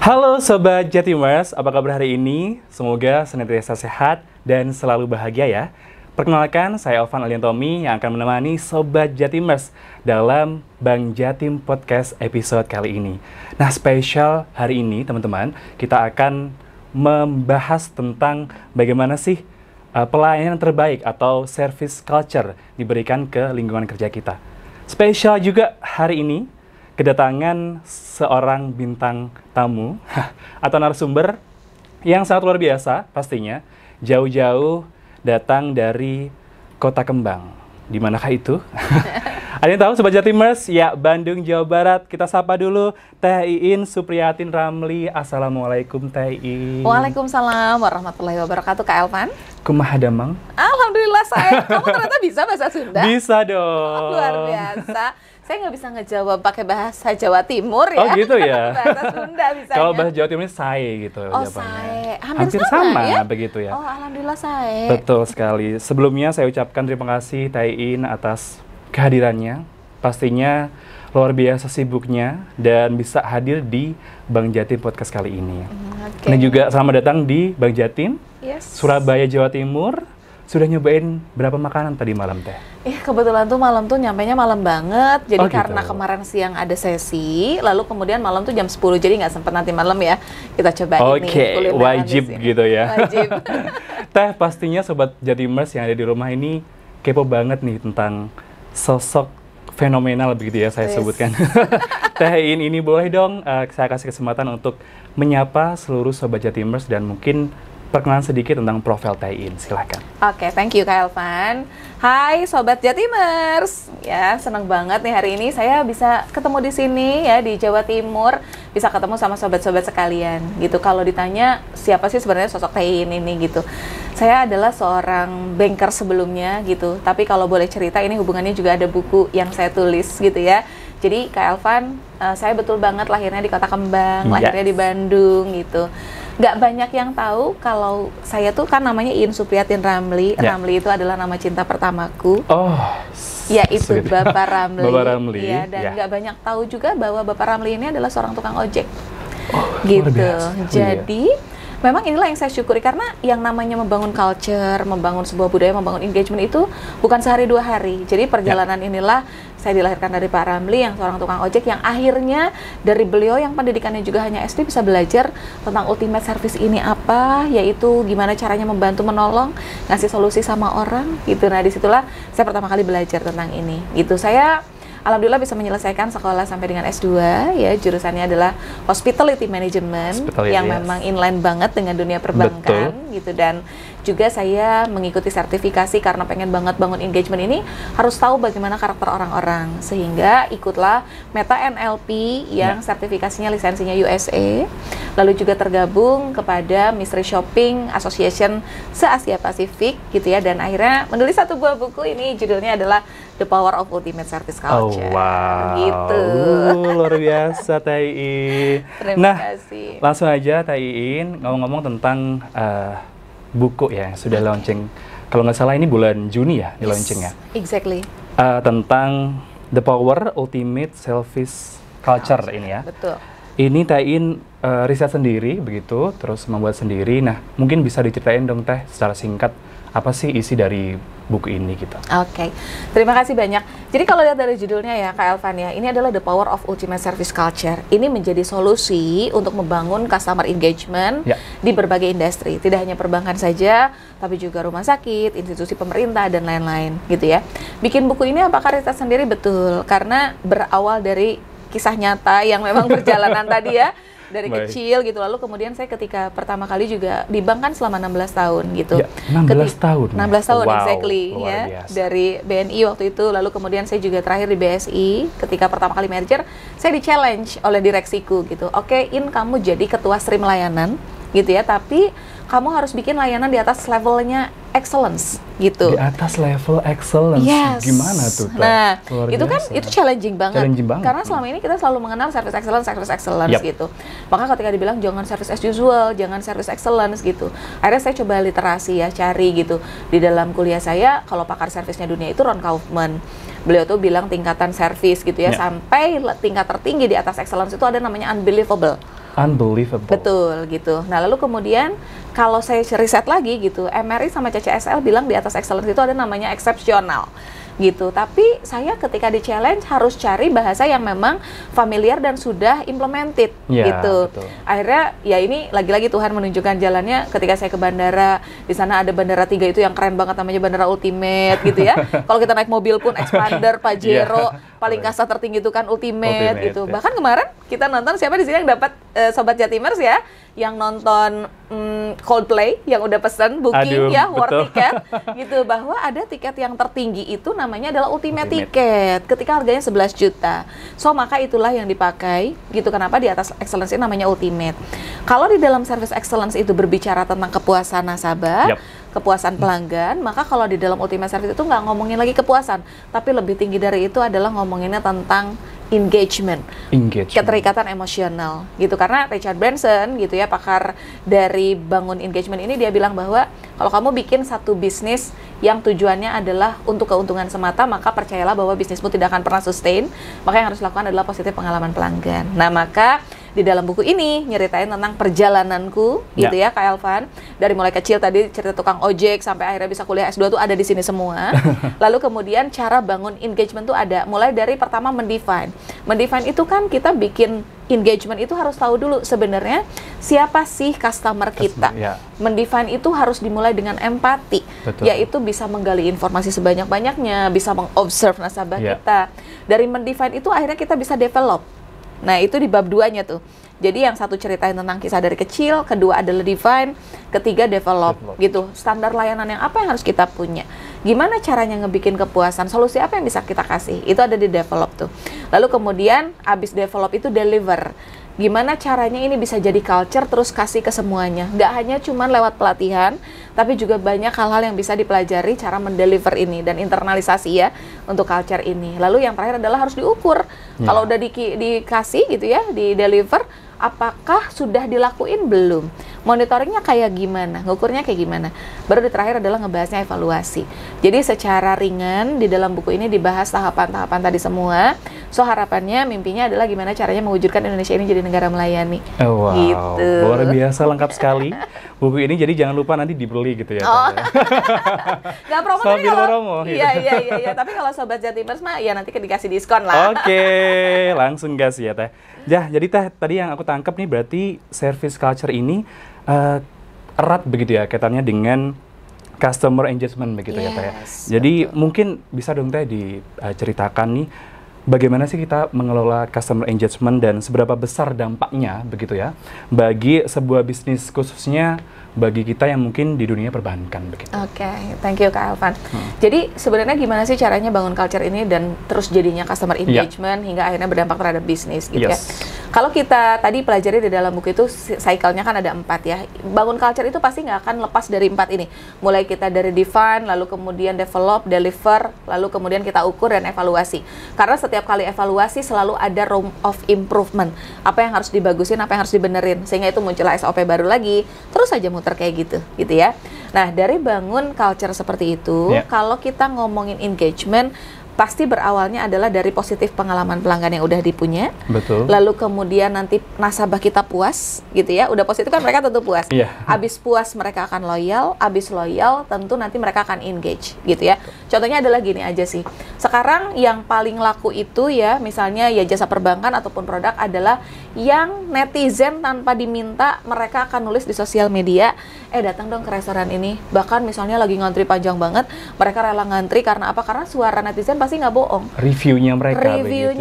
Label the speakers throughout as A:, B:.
A: Halo Sobat Jatimers, apa kabar hari ini? Semoga senantiasa sehat dan selalu bahagia ya. Perkenalkan, saya Alvan Aliantomi yang akan menemani Sobat Jatimers dalam Bang Jatim Podcast episode kali ini. Nah, spesial hari ini teman-teman, kita akan membahas tentang bagaimana sih pelayanan terbaik atau service culture diberikan ke lingkungan kerja kita. Spesial juga hari ini, kedatangan seorang bintang tamu atau narasumber yang sangat luar biasa pastinya, jauh-jauh datang dari Kota Kembang. Di manakah itu? Ada yang tahu Sobat Jatimers? Ya, Bandung, Jawa Barat. Kita sapa dulu Teh Iin Supriyatin Ramli. Assalamualaikum Teh Iin.
B: Waalaikumsalam warahmatullahi wabarakatuh, Kak Elvan.
A: Kumaha damang?
B: Alhamdulillah saya. Kamu ternyata bisa bahasa Sunda?
A: Bisa dong.
B: Luar biasa. Saya nggak bisa ngejawab pakai bahasa Jawa Timur ya.
A: Oh gitu ya?
B: Bahasa Sunda bisanya.
A: Kalau bahasa Jawa Timur sae gitu
B: Oh,
A: jawabannya.
B: sae.
A: Hampir sama
B: ya?
A: begitu ya.
B: Oh, alhamdulillah sae.
A: Betul sekali. Sebelumnya saya ucapkan terima kasih Teh Iin atas kehadirannya. Pastinya luar biasa sibuknya dan bisa hadir di Bang Jatim Podcast kali ini.
B: Okay.
A: Dan juga selamat datang di Bang Jatim,
B: Yes.
A: Surabaya, Jawa Timur. Sudah nyobain berapa makanan tadi malam Teh?
B: Kebetulan tuh malam tuh nyampainya malam banget. Jadi
A: Oh, gitu.
B: karena kemarin siang ada sesi, lalu kemudian malam tuh jam 10, jadi nggak sempat nanti malam ya. Kita coba ini.
A: Oke,
B: kulineran
A: wajib
B: di sini.
A: gitu ya.
B: Wajib.
A: Teh, pastinya Sobat Jatimers yang ada di rumah ini kepo banget nih tentang sosok fenomenal begitu ya saya
B: Yes.
A: sebutkan. Teh Iin ini boleh dong saya kasih kesempatan untuk menyapa seluruh Sobat Jatimers dan mungkin perkenalan sedikit tentang profil Teh Iin. Silakan.
B: Oke, thank you Kak Elvan. Hai Sobat Jatimers. Ya, senang banget nih hari ini saya bisa ketemu di sini ya di Jawa Timur, bisa ketemu sama sobat-sobat sekalian gitu. Kalau ditanya siapa sih sebenarnya sosok Teh Iin ini gitu. Saya adalah seorang banker sebelumnya gitu. Tapi kalau boleh cerita ini hubungannya juga ada buku yang saya tulis gitu ya. Jadi Kak Elvan, saya betul banget lahirnya di Kota Kembang, lahirnya di Bandung gitu. Nggak banyak yang tahu kalau saya tuh kan namanya Iin Supriyatin Ramli.
A: Ya.
B: Ramli itu adalah nama cinta pertamaku.
A: Oh,
B: Yaitu
A: sweet.
B: Bapak Ramli.
A: Bapak Ramli,
B: Ya, dan
A: ya.
B: nggak banyak tahu juga bahwa Bapak Ramli ini adalah seorang tukang ojek.
A: Oh,
B: Gitu.
A: luar biasa.
B: Jadi memang inilah yang saya syukuri karena yang namanya membangun culture, membangun sebuah budaya, membangun engagement itu bukan sehari dua hari. Jadi perjalanan inilah saya dilahirkan dari Pak Ramli yang seorang tukang ojek yang akhirnya dari beliau yang pendidikannya juga hanya SD bisa belajar tentang ultimate service ini apa, yaitu gimana caranya membantu menolong, ngasih solusi sama orang gitu. Nah, disitulah saya pertama kali belajar tentang ini. Gitu. Saya alhamdulillah bisa menyelesaikan sekolah sampai dengan S2 ya, jurusannya adalah Hospitality Management yang memang inline banget dengan dunia perbankan.
A: Betul.
B: Gitu. Dan juga saya mengikuti sertifikasi karena pengen banget bangun engagement ini harus tahu bagaimana karakter orang-orang, sehingga ikutlah Meta NLP yang sertifikasinya lisensinya USA, lalu juga tergabung kepada Mystery Shopping Association se-Asia Pasifik gitu ya, dan akhirnya menulis satu buah buku ini judulnya adalah The Power of Ultimate Service Culture.
A: Oh, wow.
B: Gitu.
A: Luar biasa Teh Iin.
B: Terima kasih.
A: Langsung aja Teh Iin ngomong-ngomong tentang buku ya, sudah launching. Kalau nggak salah ini bulan Juni ya, di launching ya.
B: Exactly.
A: Tentang The Power Ultimate Service Culture ini ya.
B: Betul.
A: Ini Teh Iin riset sendiri begitu, terus membuat sendiri. Nah, mungkin bisa diceritain dong Teh secara singkat apa sih isi dari buku ini gitu.
B: Oke, terima kasih banyak. Jadi kalau lihat dari judulnya ya Kak Elvan ya, ini adalah The Power of Ultimate Service Culture. Ini menjadi solusi untuk membangun customer engagement di berbagai industri. Tidak hanya perbankan saja, tapi juga rumah sakit, institusi pemerintah, dan lain-lain gitu ya. Bikin buku ini apakah riset sendiri? Betul, karena berawal dari kisah nyata yang memang perjalanan tadi ya. Dari kecil gitu, lalu kemudian saya ketika pertama kali juga di bank kan selama 16 tahun gitu.
A: Ya, 16 tahun.
B: 16 tahun
A: wow,
B: exactly ya.
A: Biasa.
B: Dari BNI waktu itu, lalu kemudian saya juga terakhir di BSI ketika pertama kali merger, saya di-challenge oleh direksiku gitu. Oke, In, kamu jadi ketua stream layanan gitu ya, tapi kamu harus bikin layanan di atas levelnya excellence gitu.
A: Di atas level excellence.
B: Yes.
A: Gimana tuh?
B: Nah,
A: luar
B: itu kan
A: biasa.
B: itu challenging banget.
A: Challenging banget.
B: Karena selama ini kita selalu mengenal service excellence
A: Yep.
B: gitu. Maka ketika dibilang jangan service as usual, jangan service excellence gitu. Akhirnya saya coba literasi ya, cari gitu. Di dalam kuliah saya, kalau pakar servisnya dunia itu Ron Kaufman. Beliau tuh bilang tingkatan service gitu ya, sampai tingkat tertinggi di atas excellence itu ada namanya unbelievable.
A: Unbelievable.
B: Betul gitu. Nah lalu kemudian kalau saya riset lagi gitu, MRI sama CCSL bilang di atas excellence itu ada namanya eksepsional gitu. Tapi saya ketika di challenge harus cari bahasa yang memang familiar dan sudah implemented gitu.
A: Betul.
B: Akhirnya ya ini lagi-lagi Tuhan menunjukkan jalannya ketika saya ke bandara. Di sana ada bandara 3 itu yang keren banget namanya Bandara Ultimate gitu ya. Kalau kita naik mobil pun Expander, Pajero, paling kasta tertinggi itu kan Ultimate gitu.
A: Ya.
B: Bahkan kemarin kita nonton, siapa di sini yang dapat Sobat Jatimers ya, yang nonton Coldplay yang udah pesen booking ya war tiket gitu, bahwa ada tiket yang tertinggi itu namanya adalah Ultimate Ticket ketika harganya 11 juta. So maka itulah yang dipakai gitu. Kenapa di atas excellence ini namanya Ultimate. Kalau di dalam service excellence itu berbicara tentang kepuasan nasabah, kepuasan pelanggan, maka kalau di dalam Ultimate Service itu nggak ngomongin lagi kepuasan, tapi lebih tinggi dari itu adalah ngomonginnya tentang engagement, keterikatan emosional gitu. Karena Richard Branson gitu ya, pakar dari bangun engagement ini, dia bilang bahwa kalau kamu bikin satu bisnis yang tujuannya adalah untuk keuntungan semata, maka percayalah bahwa bisnismu tidak akan pernah sustain. Maka yang harus dilakukan adalah positif pengalaman pelanggan. Nah maka di dalam buku ini nyeritain tentang perjalananku gitu ya Kak Elvan, dari mulai kecil tadi cerita tukang ojek sampai akhirnya bisa kuliah S2 tuh ada di sini semua. Lalu kemudian cara bangun engagement tuh ada mulai dari pertama mendefine itu kan kita bikin engagement itu harus tahu dulu sebenarnya siapa sih customer kita. Mendefine itu harus dimulai dengan empati. Yaitu bisa menggali informasi sebanyak-banyaknya, bisa mengobserve nasabah kita. Dari mendefine itu akhirnya kita bisa develop. Nah itu di bab 2-nya tuh. Jadi yang satu ceritain tentang kisah dari kecil, kedua adalah define, ketiga develop gitu. Standar layanan yang apa yang harus kita punya, gimana caranya ngebikin kepuasan, solusi apa yang bisa kita kasih, itu ada di develop tuh. Lalu kemudian abis develop itu deliver. Gimana caranya ini bisa jadi culture terus kasih ke semuanya. Nggak hanya cuma lewat pelatihan, tapi juga banyak hal-hal yang bisa dipelajari cara mendeliver ini dan internalisasi ya untuk culture ini. Lalu yang terakhir adalah harus diukur. Kalau udah dikasih gitu ya, di deliver, apakah sudah dilakuin belum? Monitoringnya kayak gimana? Ngukurnya kayak gimana? Baru di terakhir adalah ngebahasnya evaluasi. Jadi secara ringan di dalam buku ini dibahas tahapan-tahapan tadi semua. So harapannya, mimpinya adalah gimana caranya mewujudkan Indonesia ini jadi negara melayani.
A: Wow,
B: gitu.
A: Luar biasa, lengkap sekali buku ini. Jadi jangan lupa nanti dibeli gitu ya.
B: Nggak promo tapi kalau iya. Tapi kalau Sobat Jatimers mah ya nanti dikasih diskon lah.
A: Oke, langsung gas ya Teh. Ya, jadi Teh tadi yang aku tangkap nih berarti service culture ini erat begitu ya kaitannya dengan customer engagement begitu ya Teh. Jadi mungkin bisa dong Teh diceritakan nih bagaimana sih kita mengelola customer engagement dan seberapa besar dampaknya begitu ya bagi sebuah bisnis, khususnya bagi kita yang mungkin di dunia perbankan begitu.
B: Oke, thank you Kak Elvan. Jadi sebenarnya gimana sih caranya bangun culture ini dan terus jadinya customer engagement hingga akhirnya berdampak terhadap bisnis gitu ya. Kalau kita tadi pelajari di dalam buku itu cycle-nya kan ada 4 ya. Bangun culture itu pasti nggak akan lepas dari 4 ini. Mulai kita dari define, lalu kemudian develop, deliver, lalu kemudian kita ukur dan evaluasi. Karena setiap kali evaluasi selalu ada room of improvement. Apa yang harus dibagusin, apa yang harus dibenerin. Sehingga itu muncullah SOP baru lagi. Terus aja muter kayak gitu ya. Nah, dari bangun culture seperti itu, kalau kita ngomongin engagement, pasti berawalnya adalah dari positif pengalaman pelanggan yang udah dipunya.
A: Betul.
B: Lalu kemudian nanti nasabah kita puas, gitu ya. Udah positif kan mereka tentu puas. Abis puas mereka akan loyal, abis loyal tentu nanti mereka akan engage, gitu ya. Contohnya adalah gini aja sih. Sekarang yang paling laku itu ya, misalnya ya jasa perbankan ataupun produk adalah yang netizen tanpa diminta mereka akan nulis di sosial media, datang dong ke restoran ini. Bahkan misalnya lagi ngantri panjang banget, mereka rela ngantri karena apa? Karena suara netizen pasti nggak bohong.
A: Reviewnya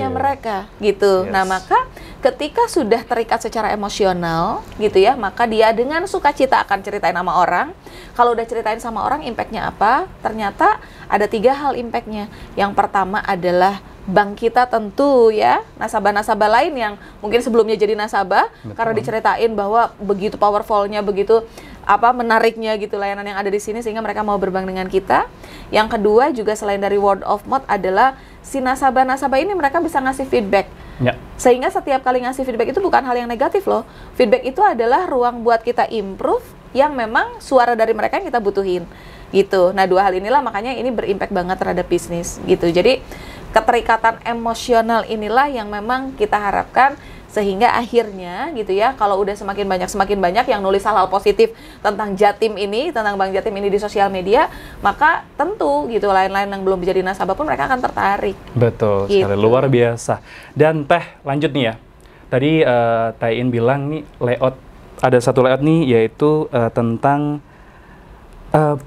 A: mereka
B: gitu. Nah maka ketika sudah terikat secara emosional gitu ya, maka dia dengan sukacita akan ceritain sama orang. Kalau udah ceritain sama orang, impactnya apa? Ternyata ada 3 hal impactnya. Yang pertama adalah bank kita tentu ya, nasabah-nasabah lain yang mungkin sebelumnya jadi nasabah, karena diceritain bahwa begitu powerfulnya, begitu menariknya gitu layanan yang ada di sini sehingga mereka mau berbank dengan kita. Yang kedua juga selain dari word of mouth adalah si nasabah-nasabah ini mereka bisa ngasih feedback. Sehingga setiap kali ngasih feedback itu bukan hal yang negatif loh. Feedback itu adalah ruang buat kita improve yang memang suara dari mereka yang kita butuhin gitu. Nah 2 hal inilah makanya ini berimpact banget terhadap bisnis gitu. Jadi keterikatan emosional inilah yang memang kita harapkan Sehingga akhirnya gitu ya, kalau udah semakin banyak yang nulis hal-hal positif tentang Jatim ini, tentang Bank Jatim ini di sosial media, maka tentu gitu lain-lain yang belum menjadi nasabah pun mereka akan tertarik.
A: Betul
B: Gitu.
A: sekali, luar biasa. Dan Teh, lanjut nih ya. Tadi Teh In bilang nih layout, ada satu layout nih yaitu tentang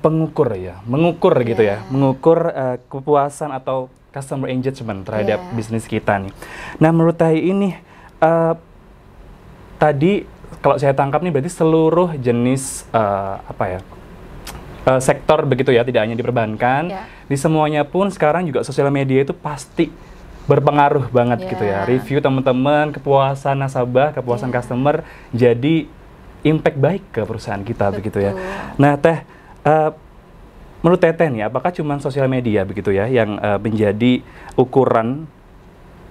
A: pengukur ya, mengukur gitu ya, mengukur kepuasan atau customer engagement terhadap bisnis kita nih. Nah, menurut Teh ini tadi kalau saya tangkap nih berarti seluruh jenis sektor begitu ya, tidak hanya di perbankan, di semuanya pun sekarang juga sosial media itu pasti berpengaruh banget gitu ya. Review teman-teman, kepuasan nasabah, kepuasan customer jadi impact baik ke perusahaan kita begitu ya. Nah, Teh, menurut Teteh nih, apakah cuma sosial media begitu ya yang menjadi ukuran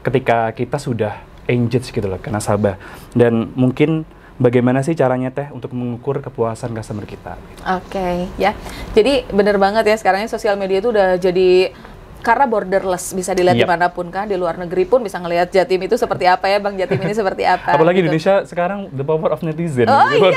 A: ketika kita sudah engage gitu loh ke nasabah, dan mungkin bagaimana sih caranya Teh untuk mengukur kepuasan customer kita?
B: Oke, ya. Jadi bener banget ya, sekarang sosial media itu udah jadi karena borderless, bisa dilihat dimanapun kan, di luar negeri pun bisa ngelihat Jatim itu seperti apa ya, Bank Jatim ini seperti apa.
A: Apalagi
B: gitu.
A: Indonesia sekarang the power of netizen.
B: Oh iya,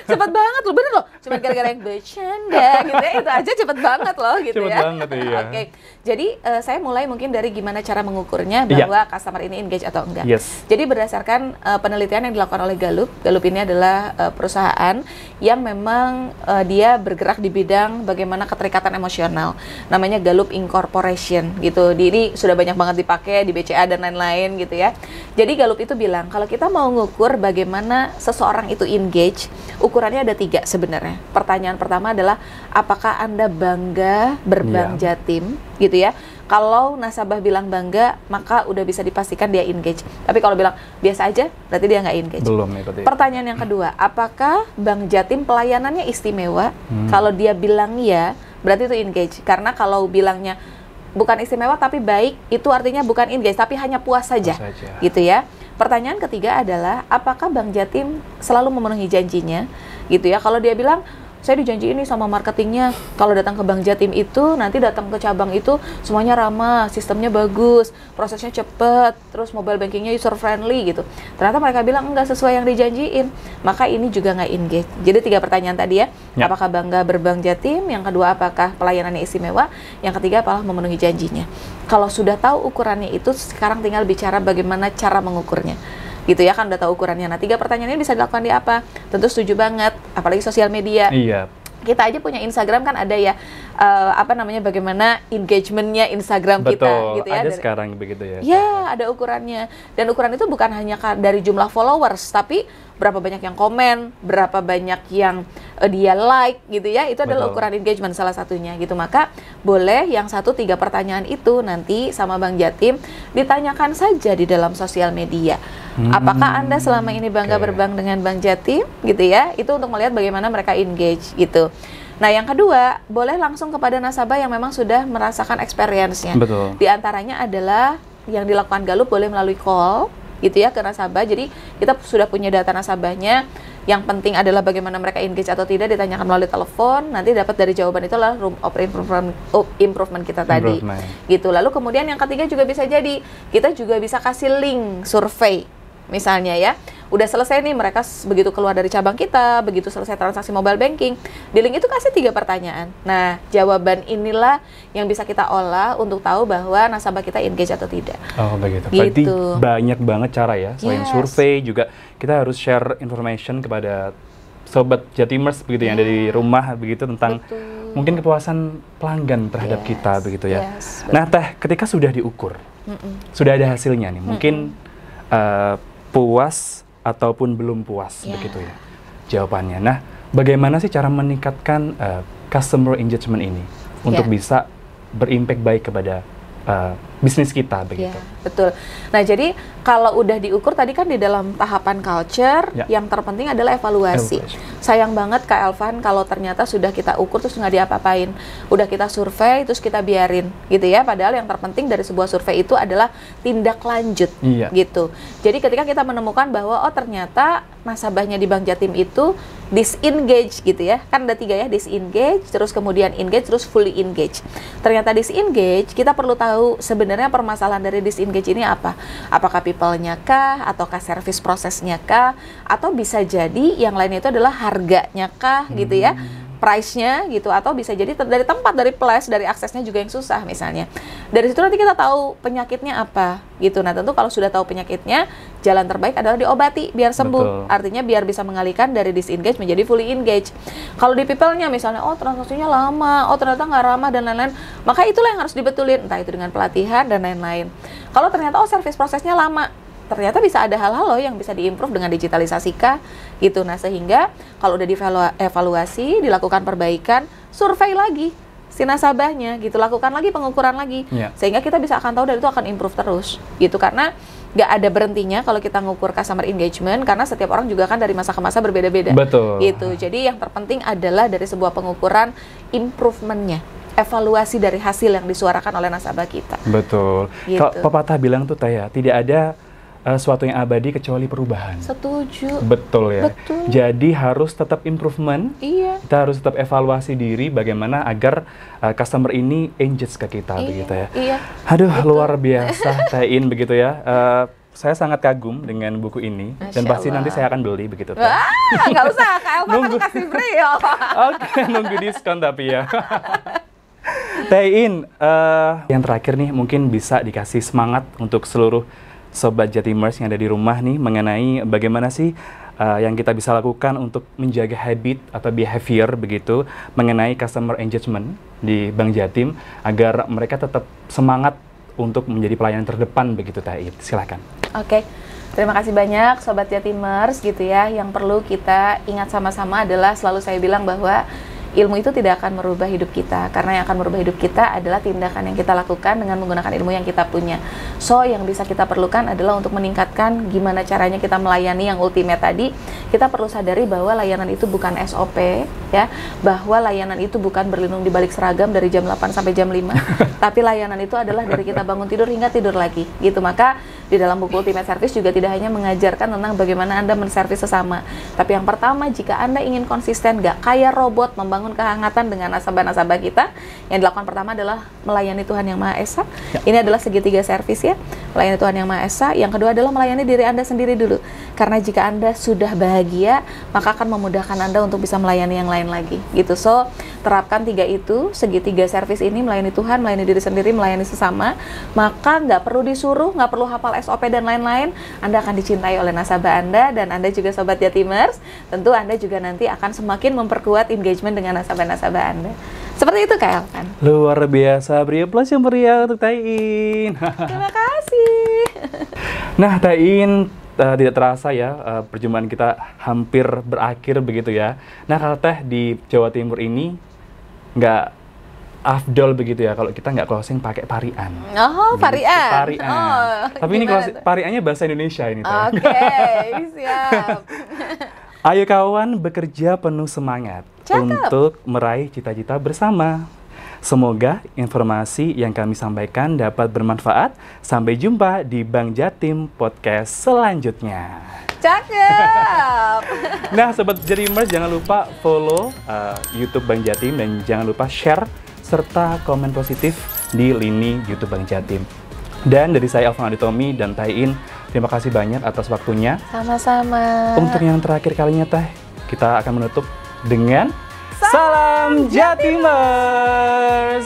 B: cepet banget loh, bener loh. Cuma gara-gara yang bercanda gitu ya, itu aja cepet banget loh gitu
A: cepet
B: ya.
A: Banget, iya.
B: Oke, jadi saya mulai mungkin dari gimana cara mengukurnya bahwa customer ini engage atau enggak. Jadi berdasarkan penelitian yang dilakukan oleh Gallup, Gallup ini adalah perusahaan yang memang dia bergerak di bidang bagaimana keterikatan emosional. Namanya Gallup Incorporation gitu. Ini sudah banyak banget dipakai di BCA dan lain-lain gitu ya. Jadi Gallup itu bilang kalau kita mau ngukur bagaimana seseorang itu engage, ukurannya ada 3 sebenarnya. Pertanyaan pertama adalah apakah Anda bangga berbank Jatim gitu ya. Kalau nasabah bilang bangga, maka udah bisa dipastikan dia engage. Tapi kalau bilang biasa aja, berarti dia nggak engage.
A: Belum ya, berarti.
B: Pertanyaan yang kedua, apakah Bank Jatim pelayanannya istimewa? Kalau dia bilang ya, berarti itu engage. Karena kalau bilangnya bukan istimewa tapi baik, itu artinya bukan engage, tapi hanya puas saja. Gitu ya. Pertanyaan ketiga adalah apakah Bank Jatim selalu memenuhi janjinya? Gitu ya. Kalau dia bilang saya dijanji ini sama marketingnya, kalau datang ke Bank Jatim itu, nanti datang ke cabang itu semuanya ramah, sistemnya bagus, prosesnya cepet, terus mobile bankingnya user friendly gitu. Ternyata mereka bilang enggak sesuai yang dijanjiin, maka ini juga nggak engage. Jadi 3 pertanyaan tadi ya, apakah bangga berbank Jatim, yang kedua apakah pelayanannya istimewa, yang ketiga apakah memenuhi janjinya. Kalau sudah tahu ukurannya itu, sekarang tinggal bicara bagaimana cara mengukurnya. Gitu ya, kan udah tahu ukurannya. Nah, 3 pertanyaan ini bisa dilakukan di apa? Tentu setuju banget, apalagi sosial media.
A: Iya.
B: Kita aja punya Instagram kan ada ya, bagaimana engagementnya Instagram kita gitu ya.
A: Ada sekarang begitu ya.
B: Ya, ada ukurannya. Dan ukuran itu bukan hanya dari jumlah followers, tapi berapa banyak yang komen, berapa banyak yang dia like gitu ya. Itu adalah ukuran engagement salah satunya gitu. Maka boleh yang 1-3 pertanyaan itu nanti sama Bank Jatim ditanyakan saja di dalam sosial media. Apakah Anda selama ini bangga berbank dengan Bank Jatim gitu ya? Itu untuk melihat bagaimana mereka engage gitu. Nah, yang kedua, boleh langsung kepada nasabah yang memang sudah merasakan experience-nya.
A: Betul.
B: Di antaranya adalah yang dilakukan Gallup boleh melalui call gitu ya ke nasabah. Jadi kita sudah punya data nasabahnya. Yang penting adalah bagaimana mereka engage atau tidak ditanyakan melalui telepon. Nanti dapat dari jawaban itu adalah room of improvement kita tadi. Gitu. Lalu kemudian yang ketiga juga bisa jadi kita juga bisa kasih link survei. Misalnya ya, udah selesai nih mereka begitu keluar dari cabang kita, begitu selesai transaksi mobile banking, di link itu kasih 3 pertanyaan. Nah, jawaban inilah yang bisa kita olah untuk tahu bahwa nasabah kita engage atau tidak.
A: Oh begitu. Berarti banyak banget cara ya, selain survei juga kita harus share information kepada sobat Jatimers begitu yang dari rumah begitu tentang mungkin kepuasan pelanggan terhadap kita begitu ya. Nah, Teh, ketika sudah diukur, sudah ada hasilnya nih, mungkin puas ataupun belum puas begitu ya jawabannya. Nah, bagaimana sih cara meningkatkan customer engagement ini untuk bisa berimpact baik kepada bisnis kita begitu?
B: Betul. Nah, jadi kalau udah diukur tadi kan di dalam tahapan culture, yang terpenting adalah evaluasi. Sayang banget Kak Elvan kalau ternyata sudah kita ukur terus nggak diapa-apain. Udah kita survei terus kita biarin gitu ya. Padahal yang terpenting dari sebuah survei itu adalah tindak lanjut gitu. Jadi ketika kita menemukan bahwa oh ternyata nasabahnya di Bank Jatim itu disengage gitu ya. Kan ada 3 ya, disengage, terus kemudian engage, terus fully engage. Ternyata disengage, kita perlu tahu sebenarnya sebenarnya permasalahan dari disengage ini apa? Apakah people-nya kah, ataukah service prosesnya kah, atau bisa jadi yang lainnya itu adalah harganya kah, gitu ya, price-nya gitu, atau bisa jadi dari tempat, dari place, dari aksesnya juga yang susah misalnya. Dari situ nanti kita tahu penyakitnya apa gitu. Nah tentu kalau sudah tahu penyakitnya, jalan terbaik adalah diobati biar sembuh.
A: Betul.
B: Artinya biar bisa mengalihkan dari disengage menjadi fully engage. Kalau di people-nya misalnya, oh transaksinya lama, oh ternyata nggak ramah dan lain-lain, maka itulah yang harus dibetulin, entah itu dengan pelatihan dan lain-lain. Kalau ternyata oh service prosesnya lama, ternyata bisa ada hal-hal loh yang bisa diimprove dengan digitalisasi kah gitu. Nah sehingga kalau udah dievaluasi, dilakukan perbaikan, survei lagi si nasabahnya gitu, lakukan lagi pengukuran lagi, sehingga kita bisa akan tahu dan itu akan improve terus gitu. Karena nggak ada berhentinya kalau kita ngukur customer engagement, karena setiap orang juga kan dari masa ke masa berbeda-beda.
A: Betul.
B: Gitu. Jadi yang terpenting adalah dari sebuah pengukuran improvementnya, evaluasi dari hasil yang disuarakan oleh nasabah kita.
A: Betul.
B: Gitu.
A: Kalau pepatah bilang tuh Taya, tidak ada suatu yang abadi kecuali perubahan.
B: Setuju.
A: Betul ya.
B: Betul.
A: Jadi harus tetap improvement.
B: Iya.
A: Kita harus tetap evaluasi diri bagaimana agar customer ini engage ke kita begitu ya.
B: Iya.
A: Aduh, luar biasa Tayin begitu ya. Saya sangat kagum dengan buku ini dan
B: Masya
A: pasti
B: Allah.
A: nanti saya akan beli begitu.
B: Wah, nggak usah, Kak Elva
A: Nunggu.
B: akan kasih free ya.
A: Oke, nunggu diskon tapi ya. Tayin, yang terakhir nih mungkin bisa dikasih semangat untuk seluruh Sobat Jatimers yang ada di rumah nih mengenai bagaimana sih yang kita bisa lakukan untuk menjaga habit atau behavior begitu mengenai customer engagement di Bank Jatim agar mereka tetap semangat untuk menjadi pelayanan terdepan begitu Tayin. Silakan.
B: Oke. Terima kasih banyak Sobat Jatimers gitu ya. Yang perlu kita ingat sama-sama adalah selalu saya bilang bahwa ilmu itu tidak akan merubah hidup kita, karena yang akan merubah hidup kita adalah tindakan yang kita lakukan dengan menggunakan ilmu yang kita punya. So, yang bisa kita perlukan adalah untuk meningkatkan gimana caranya kita melayani yang ultimate tadi. Kita perlu sadari bahwa layanan itu bukan SOP, ya, bahwa layanan itu bukan berlindung di balik seragam dari jam 8 sampai jam 5, tapi layanan itu adalah dari kita bangun tidur hingga tidur lagi, gitu. Maka di dalam buku Ultimate Service juga tidak hanya mengajarkan tentang bagaimana Anda menservis sesama, tapi yang pertama, jika Anda ingin konsisten, gak kayak robot, membangun kehangatan dengan nasabah-nasabah kita, yang dilakukan pertama adalah melayani Tuhan Yang Maha Esa. Ini adalah segitiga servis ya, melayani Tuhan Yang Maha Esa. Yang kedua adalah melayani diri Anda sendiri dulu, karena jika Anda sudah bahagia, maka akan memudahkan Anda untuk bisa melayani yang lain lagi, gitu. So, terapkan tiga itu, segitiga servis ini, melayani Tuhan, melayani diri sendiri, melayani sesama, maka nggak perlu disuruh, nggak perlu hafal SOP dan lain-lain, Anda akan dicintai oleh nasabah Anda, dan Anda juga Sobat Jatimers, tentu Anda juga nanti akan semakin memperkuat engagement dengan nasabah-nasabah Anda. Seperti itu Kak Elvan.
A: Luar biasa, beri aplaus yang meriah untuk Tayin.
B: Terima kasih.
A: Nah Tayin, tidak terasa ya perjumpaan kita hampir berakhir begitu ya. Nah kalau Teh di Jawa Timur ini nggak afdol begitu ya kalau kita nggak closing pakai parian.
B: Oh, parian.
A: Parian.
B: Oh,
A: tapi ini pariannya bahasa Indonesia ini Teh.
B: Oke, siap.
A: Ayo kawan, bekerja penuh semangat untuk meraih cita-cita bersama. Semoga informasi yang kami sampaikan dapat bermanfaat. Sampai jumpa di Bank Jatim Podcast selanjutnya.
B: Cakep.
A: Nah, Sobat Jatimers, jangan lupa follow YouTube Bank Jatim dan jangan lupa share serta komen positif di lini YouTube Bank Jatim. Dan dari saya Alvan Aditomi dan Tayin, terima kasih banyak atas waktunya.
B: Sama-sama.
A: Untuk yang terakhir kalinya Teh, kita akan menutup dengan Salam Jatimers.